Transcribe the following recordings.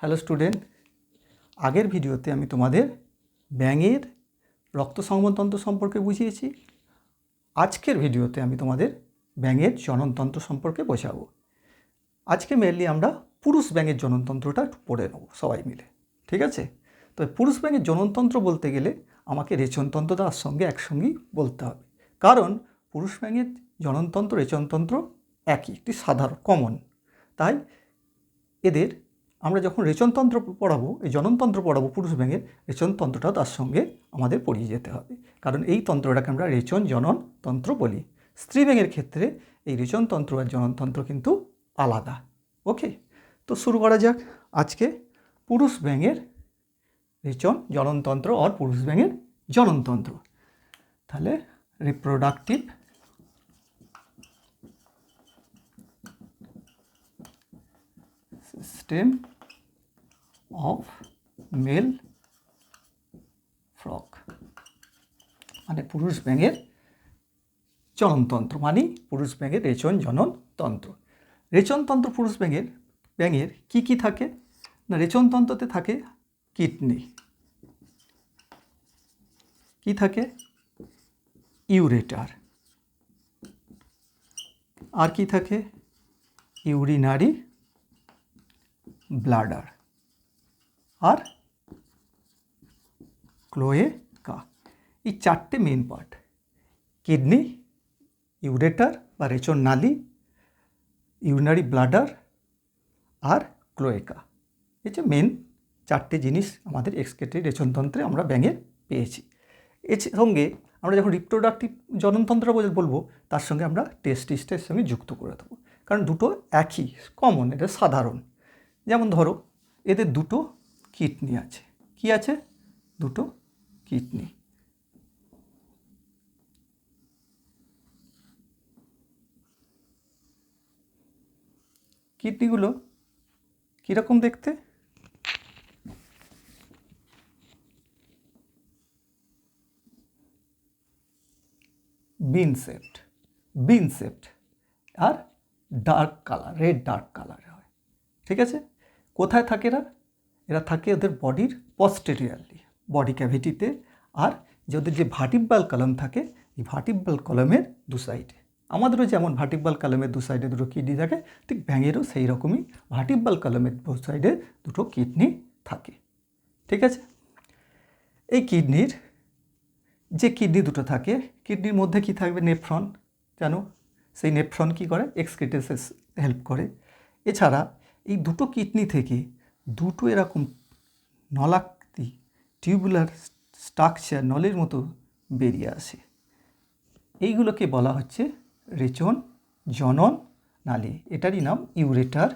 Hello student, আগের ভিডিওতে আমি তোমাদের ব্যাঙের রক্ত সংবহনতন্ত্র সম্পর্কে বুঝিয়েছি। আজকের ভিডিওতে আমি তোমাদের ব্যাঙের জননতন্ত্র সম্পর্কে বোঝাবো। আজকে মেনলি আমরা পুরুষ ব্যাঙের জননতন্ত্রটা পড়ে নেব সবাই মিলে, ঠিক আছে? তো পুরুষ ব্যাঙের জননতন্ত্র বলতে গেলে আমাকে রেচনতন্ত্র তার সঙ্গে একসঙ্গেই বলতে হবে, কারণ পুরুষ ব্যাঙের জননতন্ত্র রেচনতন্ত্র একটি সাধারণ কমন। তাই এদের আমরা যখন রেচনতন্ত্র পড়াবো, এই জননতন্ত্র পড়াবো পুরুষ ব্যাঙের, রেচনতন্ত্রটাও তার সঙ্গে আমাদের পড়িয়ে যেতে হবে, কারণ এই তন্ত্রটাকে আমরা রেচন জননতন্ত্র বলি। স্ত্রী ব্যাঙের ক্ষেত্রে এই রেচনতন্ত্র আর জননতন্ত্র কিন্তু আলাদা। ওকে, তো শুরু করা যাক আজকে পুরুষ ব্যাঙের রেচন জননতন্ত্র আর পুরুষ ব্যাঙের জননতন্ত্র। তাহলে reproductive system of male frog, মানে পুরুষ ব্যাঙের জননতন্ত্র, মানে পুরুষ ব্যাঙের রেচন জননতন্ত্র। রেচনতন্ত্র পুরুষ ব্যাঙের কি কি থাকে না, রেচনতন্ত্রতে থাকে কিডনি, কি থাকে ইউরেটার, আর কি থাকে ইউরিনারি ব্লাডার আর ক্লোয়েকা। এই চারটে মেন পার্ট, কিডনি, ইউরেটার বা রেচন নালী, ইউরিনারি ব্লাডার আর ক্লোয়েকা। এই যে মেন চারটে জিনিস আমাদের এক্সক্রেটরি রেচনতন্ত্রে আমরা ব্যাঙের পেয়েছি। এর সঙ্গে আমরা যখন রিপ্রোডাক্টিভ জননতন্ত্র বলবো, তার সঙ্গে আমরা টেস্টিসের সঙ্গে যুক্ত করে দেবো, কারণ দুটো একই কমন, এটা সাধারণ। যেমন ধরো এদের দুটো কিডনি আছে, কি আছে দুটো কিডনি। কিডনিগুলো কীরকম দেখতে, বিন শেপড আর ডার্ক কালার, রেড ডার্ক কালারের হয়, ঠিক আছে? কোথায় থাকে এরা থাকে ওদের বডির পস্টেরিয়ারলি, বডি ক্যাভিটিতে, আর যে ওদের যে ভার্টিব্রাল কলাম থাকে, এই ভার্টিব্রাল কলামের দু সাইডে। আমাদেরও যেমন ভার্টিব্রাল কলামের দু সাইডে দুটো কিডনি থাকে, ঠিক ব্যাঙেরও সেই রকমই ভার্টিব্রাল কলামের দু সাইডে দুটো কিডনি থাকে, ঠিক আছে? এই কিডনির যে কিডনি দুটো থাকে, কিডনির মধ্যে কি থাকবে নেফ্রন, জানো? সেই নেফ্রন কি করে এক্সক্রিটেসে হেল্প করে। এছাড়া এই দুটো কিডনি থেকে দুটো এরকম নলাকৃতি টিউবুলার স্ট্রাকচার নলের মতো বেরিয়ে আসে। এইগুলোকে বলা হচ্ছে রেচন জনন নালী। এটারই নাম ইউরেটার,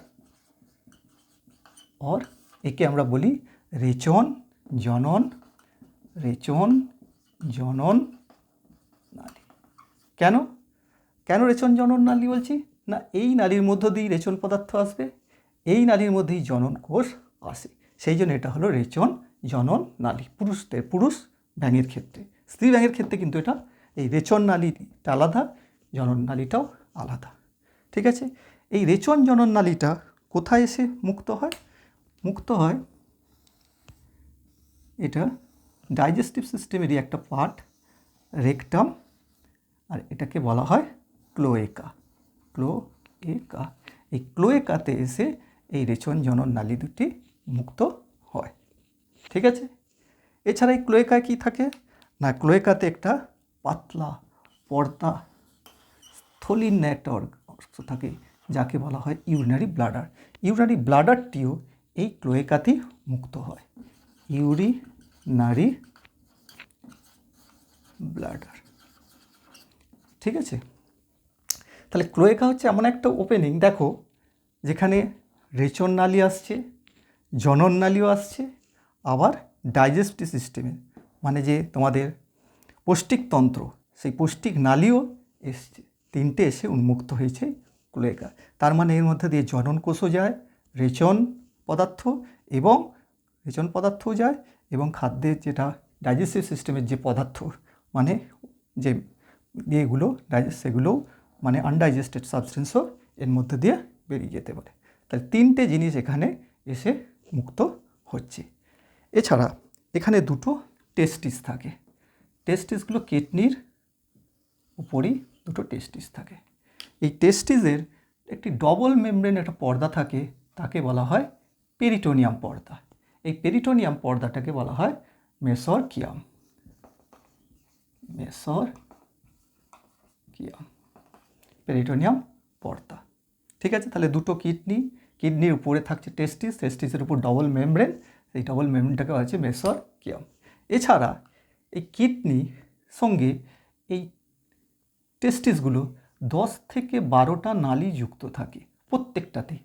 আর একে আমরা বলি রেচন জনন নালী। কেন রেচন জনন নালী বলছি না, এই নালীর মধ্য দিয়েই রেচন পদার্থ আসবে, এই নালীর মধ্যেই জনন কোষ আসে, সেই জন্য এটা হলো রেচন জনন নালী পুরুষ ব্যাঙের ক্ষেত্রে। স্ত্রী ব্যাঙের ক্ষেত্রে কিন্তু এটা এই রেচন নালীটা আলাদা, জনন নালীটাও আলাদা, ঠিক আছে? এই রেচন জনন নালীটা কোথায় এসে মুক্ত হয় এটা ডাইজেস্টিভ সিস্টেমেরই একটা পার্ট, রেকটাম, আর এটাকে বলা হয় ক্লোয়েকা। এই ক্লোয়েকাতে এসে এই রেচন জনন নালী দুটি মুক্ত হয়, ঠিক আছে? এছাড়া এই ক্লোয়েকায় কী থাকে না, ক্লোয়েকাতে একটা পাতলা পর্দা স্থলির একটা অংশ থাকে, যাকে বলা হয় ইউরিনারি ব্লাডার। ইউরিনারি ব্লাডারটিও এই ক্লোয়েকাতেই মুক্ত হয়, ইউরিনারি ব্লাডার, ঠিক আছে? তাহলে ক্লোয়েকা হচ্ছে এমন একটা ওপেনিং, দেখো, যেখানে রেচন নালী আসছে, জনন নালীও আসছে, আবার ডাইজেস্টিভ সিস্টেমে মানে যে তোমাদের পৌষ্টিকতন্ত্র, সেই পৌষ্টিক নালীও এসছে, তিনটে এসে উন্মুক্ত হয়েছে ক্লোয়েকা। তার মানে এর মধ্যে দিয়ে জনন কোষও যায়, রেচন পদার্থও যায়, এবং খাদ্যের যেটা ডাইজেস্টিভ সিস্টেমের যে পদার্থ, মানে যে ইয়েগুলো সেগুলোও মানে আনডাইজেস্টেড সাবস্টেন্সও এর মধ্যে দিয়ে বেরিয়ে যেতে পারে। তাহলে তিনটে জিনিস এখানে এসে মুক্ত হচ্ছে। এছাড়া এখানে দুটো টেস্টিস থাকে। টেস্টিসগুলো কিডনির উপরেই দুটো টেস্টিস থাকে। এই টেস্টিসের একটি ডবল মেমব্রেন একটা পর্দা থাকে, তাকে বলা হয় পেরিটোনিয়াম পর্দা। এই পেরিটোনিয়াম পর্দাটাকে বলা হয় মেসোরকিয়াম। পেরিটোনিয়াম পর্দা। ঠিক আছে, তাহলে দুটো কিডনির উপরে থাকছে টেস্টিসের উপর ডবল মেমব্রেন, এই ডবল মেমব্রেনটাকে বলা হচ্ছে মেসোরকিয়াম। এছাড়া এই কিডনি সঙ্গে এই টেস্টিসগুলো 10 থেকে 12টা নালী যুক্ত থাকে, প্রত্যেকটাতে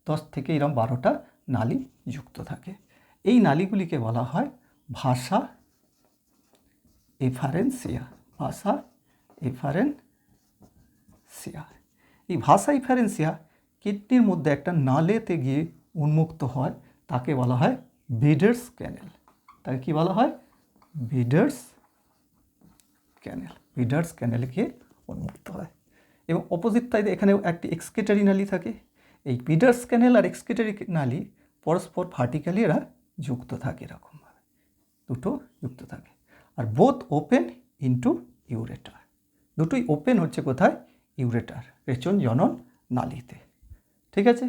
10 থেকে এরকম 12টা নালী যুক্ত থাকে। এই নালীগুলিকে বলা হয় ভাষা এফারেন্সিয়া। এই ভাষা এফারেন্সিয়া কিডনির মধ্যে একটা নালেতে গিয়ে উন্মুক্ত হয়, তাকে বলা হয় বিডার্স ক্যানেল। তাকে কি বলা হয়? বিডার্স ক্যানেলে গিয়ে উন্মুক্ত হয়। এবং অপোজিট সাইডে এখানে একটি এক্সক্রিটরি নালী থাকে। এই বিডার্স ক্যানেল আর এক্সক্রিটরি নালী পরস্পর ভার্টিক্যালি এরা যুক্ত থাকে, এরকমভাবে দুটো যুক্ত থাকে। আর বোথ ওপেন ইনটু ইউরেটার। দুটোই ওপেন হচ্ছে কোথায়? ইউরেটার, রেচন জনন নালীতে। ঠিক আছে,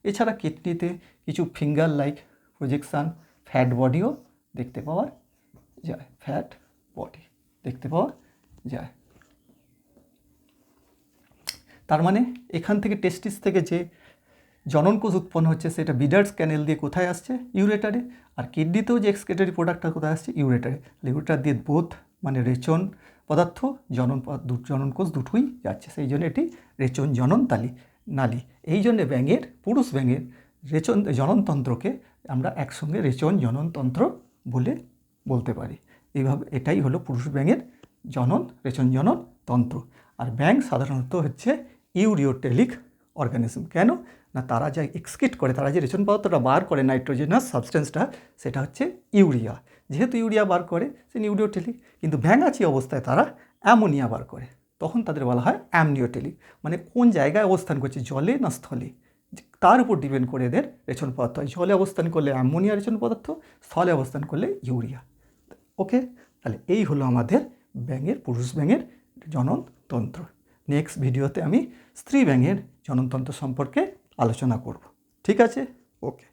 এছাড়া কিডনিতে কিছু ফিঙ্গার লাইক প্রজেকশান ফ্যাট বডিও দেখতে পাওয়া যায়। তার মানে এখান থেকে টেস্টিস থেকে যে জননকোষ উৎপন্ন হচ্ছে সেটা বিডার্স ক্যানেল দিয়ে কোথায় আসছে? ইউরেটারে। আর কিডনিতেও যে এক্সক্রিটরি প্রোডাক্টটা কোথায় আসছে? ইউরেটারে। ইউরেটার দিয়ে বোধ মানে রেচন পদার্থ জননকোষ দুটোই যাচ্ছে, সেই জন্য এটি রেচন জনন নালী। এই জন্যে পুরুষ ব্যাঙের জননতন্ত্রকে আমরা একসঙ্গে রেচন জননতন্ত্র বলতে পারি। এইভাবে এটাই হলো পুরুষ ব্যাঙের রেচন জনন তন্ত্র। আর ব্যাঙ সাধারণত হচ্ছে ইউরিওটেলিক অর্গানিজম। কেন না, তারা যা এক্সক্রিট করে, তারা যে রেচন পদার্থটা বার করে নাইট্রোজেনাস সাবস্টেন্সটা, সেটা হচ্ছে ইউরিয়া। যেহেতু ইউরিয়া বার করে সে ইউরিওটেলিক। কিন্তু ভ্যাঙাচি অবস্থায় তারা অ্যামোনিয়া বার করে, তখন তাদের বলা হয় অ্যামনিওটেলিক। মানে কোন জায়গায় অবস্থান করছে, জলে না স্থলে, তার উপর ডিপেন্ড করে এদের রেচন পদার্থ হয়। জলে অবস্থান করলে অ্যামোনিয়া রেচন পদার্থ, স্থলে অবস্থান করলে ইউরিয়া। ওকে, তাহলে এই হলো আমাদের পুরুষ ব্যাঙের জননতন্ত্র। নেক্সট ভিডিওতে আমি স্ত্রী ব্যাঙের জননতন্ত্র সম্পর্কে আলোচনা করব। ঠিক আছে, ওকে।